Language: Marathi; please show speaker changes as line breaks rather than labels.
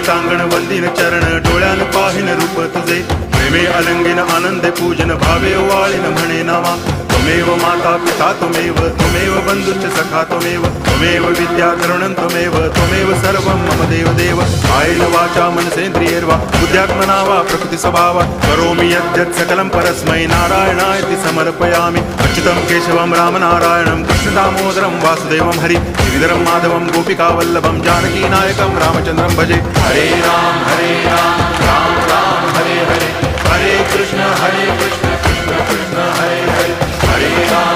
सांगण वंदिन चरण डोळ्यान पाहिन रूप तुझे प्रेमे अलंगिन आनंदे पूजन भावे वाळीन म्हणे नामा त्वमेव माता पिता त्वमेव बंधुश्च सखा त्वमेव विद्या तरुणं त्वमेव सर्वं मम देव कायेन वाचा मनसेन्द्रियैर्वा बुद्ध्यात्मना वा प्रकृति स्वभावा करोमि यद्यत् सकलं परस्मै नारायणायति समर्पयामि अच्युतं केशवं रामनारायणं कृष्णदामोदरं वासुदेवं हरि गिरिधरं माधवं गोपिकावल्लभं जानकीनायकं रामचन्द्रं भजे हरे राम राम राम हरे हरे हरे कृष्ण कृष्ण कृष्ण हरे हरे हरे राम